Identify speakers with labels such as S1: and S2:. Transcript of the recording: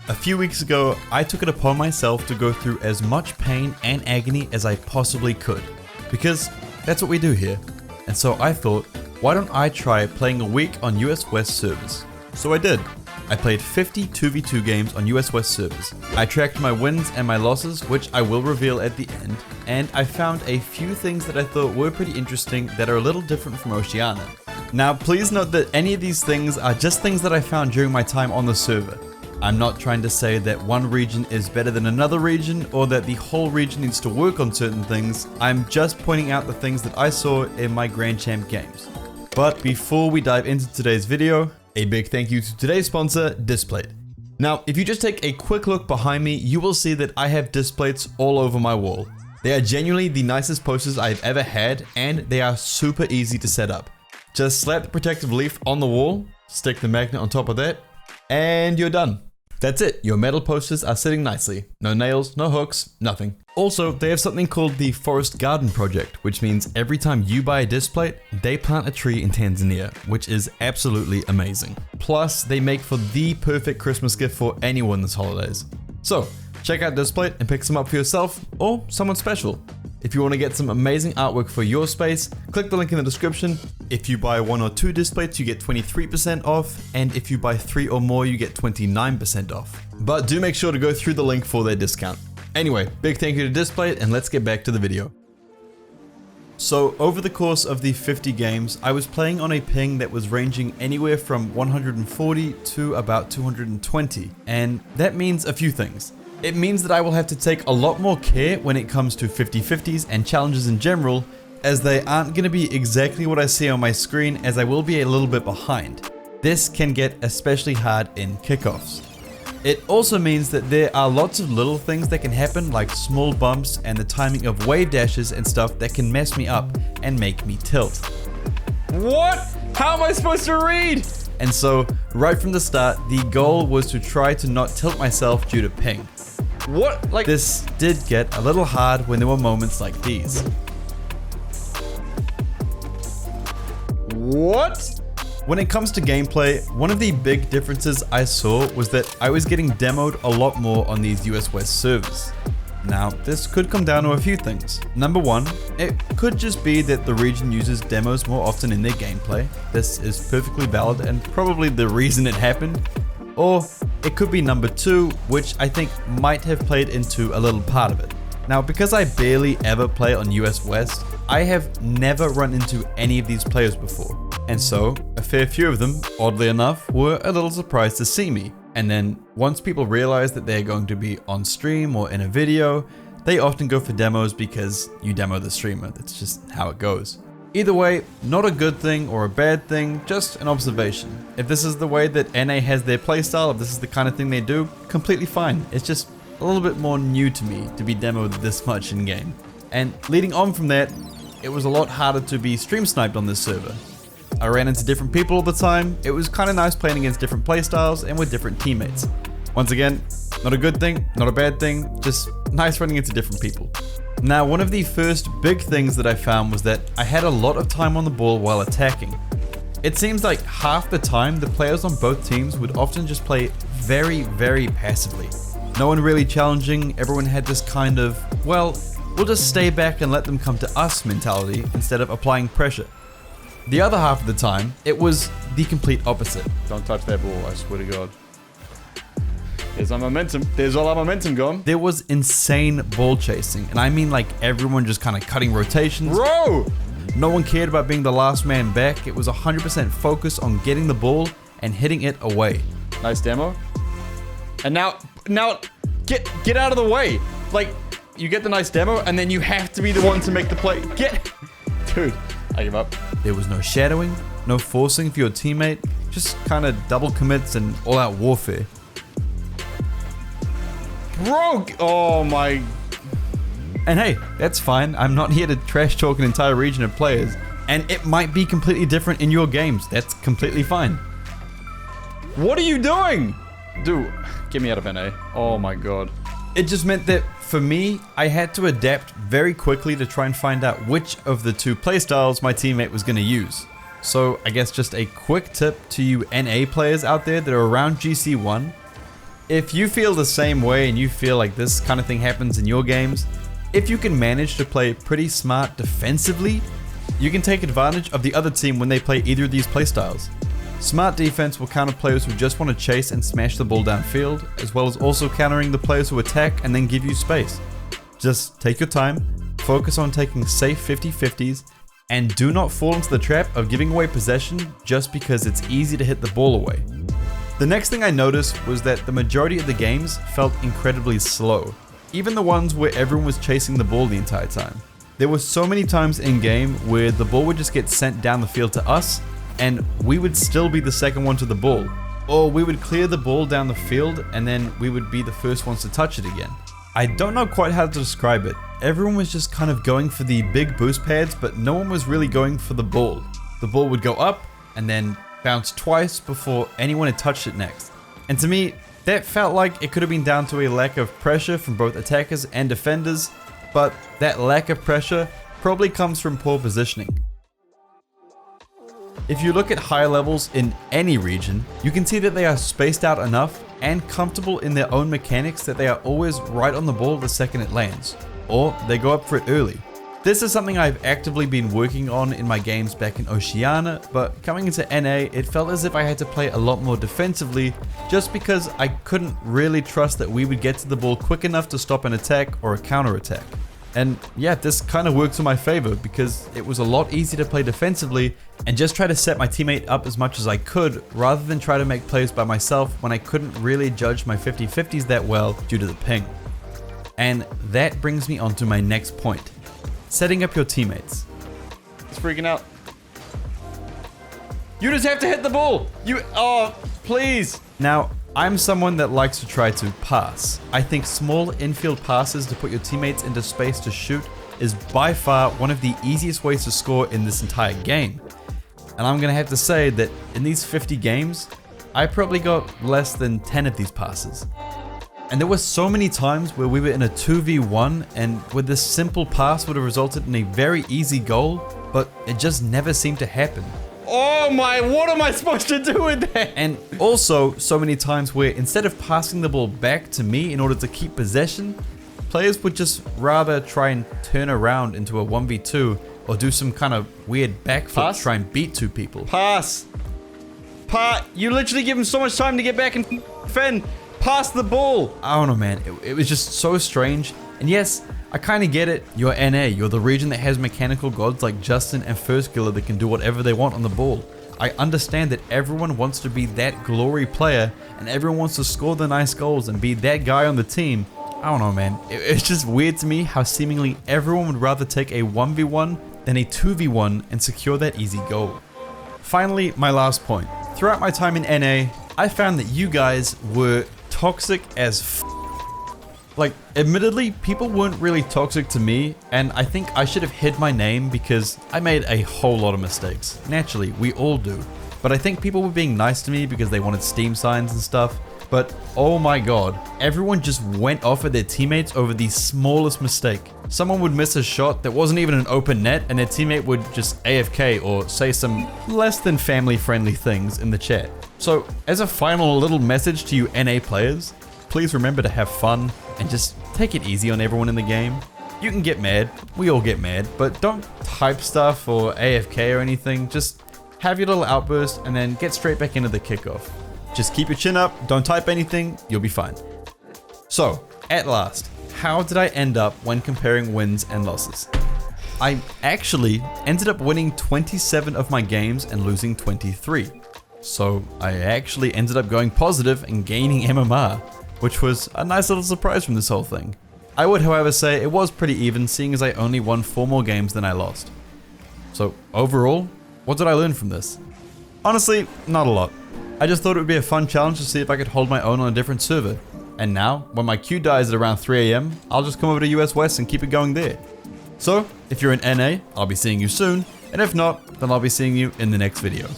S1: A few weeks ago, I took it upon myself to go through as much pain and agony as I possibly could, because that's what we do here. And so I thought, why don't I try playing a week on US West servers? So I did. I played 50 2v2 games on US West servers. I tracked my wins and my losses, which I will reveal at the end, and I found a few things that I thought were pretty interesting that are a little different from Oceania. Now please note that any of these things are just things that I found during my time on the server. I'm not trying to say that one region is better than another region or that the whole region needs to work on certain things. I'm just pointing out the things that I saw in my Grand Champ games. But before we dive into today's video, a big thank you to today's sponsor, Displate. Now, if you just take a quick look behind me, you will see that I have displates all over my wall. They are genuinely the nicest posters I've ever had, and they are super easy to set up. Just slap the protective leaf on the wall, stick the magnet on top of that, and you're done. That's it, your metal posters are sitting nicely. No nails, no hooks, nothing. Also, they have something called the Forest Garden Project, which means every time you buy a displate, they plant a tree in Tanzania, which is absolutely amazing. Plus, they make for the perfect Christmas gift for anyone this holidays. So, check out Displate and pick some up for yourself or someone special. If you want to get some amazing artwork for your space, click the link in the description. If you buy 1 or 2 displates, you get 23% off, and if you buy 3 or more, you get 29% off. But do make sure to go through the link for their discount. Anyway, big thank you to Displate, and let's get back to the video. So over the course of the 50 games, I was playing on a ping that was ranging anywhere from 140 to about 220, and that means a few things. It means that I will have to take a lot more care when it comes to 50-50s and challenges in general, as they aren't going to be exactly what I see on my screen, as I will be a little bit behind. This can get especially hard in kickoffs. It also means that there are lots of little things that can happen, like small bumps and the timing of wave dashes and stuff that can mess me up and make me tilt. What? How am I supposed to read? And so, right from the start, the goal was to try to not tilt myself due to ping. What? Like, this did get a little hard when there were moments like these. What? When it comes to gameplay, one of the big differences I saw was that I was getting demoed a lot more on these US West servers. Now, this could come down to a few things. Number one, it could just be that the region uses demos more often in their gameplay. This is perfectly valid and probably the reason it happened. Or it could be number two, which I think might have played into a little part of it. Now, because I barely ever play on US West, I have never run into any of these players before. And so, a fair few of them, oddly enough, were a little surprised to see me. And then, once people realize that they're going to be on stream or in a video, they often go for demos because you demo the streamer. That's just how it goes. Either way, not a good thing or a bad thing, just an observation. If this is the way that NA has their playstyle, if this is the kind of thing they do, completely fine. It's just a little bit more new to me to be demoed this much in game. And leading on from that, it was a lot harder to be stream sniped on this server. I ran into different people all the time. It was kind of nice playing against different playstyles and with different teammates. Once again, not a good thing, not a bad thing, just nice running into different people. Now, one of the first big things that I found was that I had a lot of time on the ball while attacking. It seems like half the time the players on both teams would often just play very, very passively. No one really challenging, everyone had this kind of, well, we'll just stay back and let them come to us mentality instead of applying pressure. The other half of the time, it was the complete opposite.
S2: Don't touch that ball, I swear to God. There's our momentum. There's all our momentum gone.
S1: There was insane ball chasing, and I mean like everyone just kind of cutting rotations.
S2: Bro!
S1: No one cared about being the last man back. It was 100% focus on getting the ball and hitting it away.
S2: Nice demo. And now get out of the way. Like, you get the nice demo, and then you have to be the one to make the play. Dude, I give up.
S1: There was no shadowing, no forcing for your teammate, just kind of double commits and all-out warfare.
S2: Bro, oh my.
S1: And hey, that's fine. I'm not here to trash talk an entire region of players. And it might be completely different in your games. That's completely fine.
S2: What are you doing? Dude, get me out of NA. Oh my God.
S1: It just meant that for me, I had to adapt very quickly to try and find out which of the two playstyles my teammate was going to use. So I guess just a quick tip to you NA players out there that are around GC1. If you feel the same way and you feel like this kind of thing happens in your games, if you can manage to play pretty smart defensively, you can take advantage of the other team when they play either of these playstyles. Smart defense will counter players who just want to chase and smash the ball downfield, as well as also countering the players who attack and then give you space. Just take your time, focus on taking safe 50-50s, and do not fall into the trap of giving away possession just because it's easy to hit the ball away. The next thing I noticed was that the majority of the games felt incredibly slow, even the ones where everyone was chasing the ball the entire time. There were so many times in game where the ball would just get sent down the field to us, and we would still be the second one to the ball. Or we would clear the ball down the field and then we would be the first ones to touch it again. I don't know quite how to describe it. Everyone was just kind of going for the big boost pads, but no one was really going for the ball. The ball would go up and then bounce twice before anyone had touched it next. And to me, that felt like it could have been down to a lack of pressure from both attackers and defenders, but that lack of pressure probably comes from poor positioning. If you look at high levels in any region, you can see that they are spaced out enough and comfortable in their own mechanics that they are always right on the ball the second it lands, or they go up for it early. This is something I've actively been working on in my games back in Oceania, but coming into NA, it felt as if I had to play a lot more defensively just because I couldn't really trust that we would get to the ball quick enough to stop an attack or a counter attack. And yeah, this kind of works in my favor because it was a lot easier to play defensively and just try to set my teammate up as much as I could rather than try to make plays by myself when I couldn't really judge my 50-50s that well due to the ping. And that brings me on to my next point. Setting up your teammates.
S2: He's freaking out. You just have to hit the ball. Oh, please.
S1: Now, I'm someone that likes to try to pass. I think small infield passes to put your teammates into space to shoot is by far one of the easiest ways to score in this entire game. And I'm gonna have to say that in these 50 games, I probably got less than 10 of these passes. And there were so many times where we were in a 2v1 and where this simple pass would have resulted in a very easy goal, but it just never seemed to happen.
S2: Oh my, what am I supposed to do with that?
S1: And also so many times where instead of passing the ball back to me in order to keep possession, players would just rather try and turn around into a 1v2 or do some kind of weird backflip to try and beat two people.
S2: Pass. You literally give him so much time to get back and defend. Pass the ball.
S1: I don't know, man. It was just so strange. And yes, I kind of get it. You're NA. You're the region that has mechanical gods like Justin and First Killer that can do whatever they want on the ball. I understand that everyone wants to be that glory player and everyone wants to score the nice goals and be that guy on the team. I don't know, man. It's just weird to me how seemingly everyone would rather take a 1v1 than a 2v1 and secure that easy goal. Finally, my last point. Throughout my time in NA, I found that you guys were toxic as Like, admittedly, people weren't really toxic to me, and I think I should have hid my name because I made a whole lot of mistakes. Naturally, we all do. But I think people were being nice to me because they wanted Steam signs and stuff. But oh my god, everyone just went off at their teammates over the smallest mistake. Someone would miss a shot that wasn't even an open net and their teammate would just AFK or say some less than family friendly things in the chat. So as a final little message to you NA players, please remember to have fun and just take it easy on everyone in the game. You can get mad, we all get mad, but don't type stuff or AFK or anything. Just have your little outburst and then get straight back into the kickoff. Just keep your chin up, don't type anything, you'll be fine. So, at last, how did I end up when comparing wins and losses? I actually ended up winning 27 of my games and losing 23. So I actually ended up going positive and gaining MMR, which was a nice little surprise from this whole thing. I would, however, say it was pretty even, seeing as I only won 4 more games than I lost. So overall, what did I learn from this? Honestly, not a lot. I just thought it would be a fun challenge to see if I could hold my own on a different server. And now, when my queue dies at around 3 AM, I'll just come over to US West and keep it going there. So, if you're in NA, I'll be seeing you soon, and if not, then I'll be seeing you in the next video.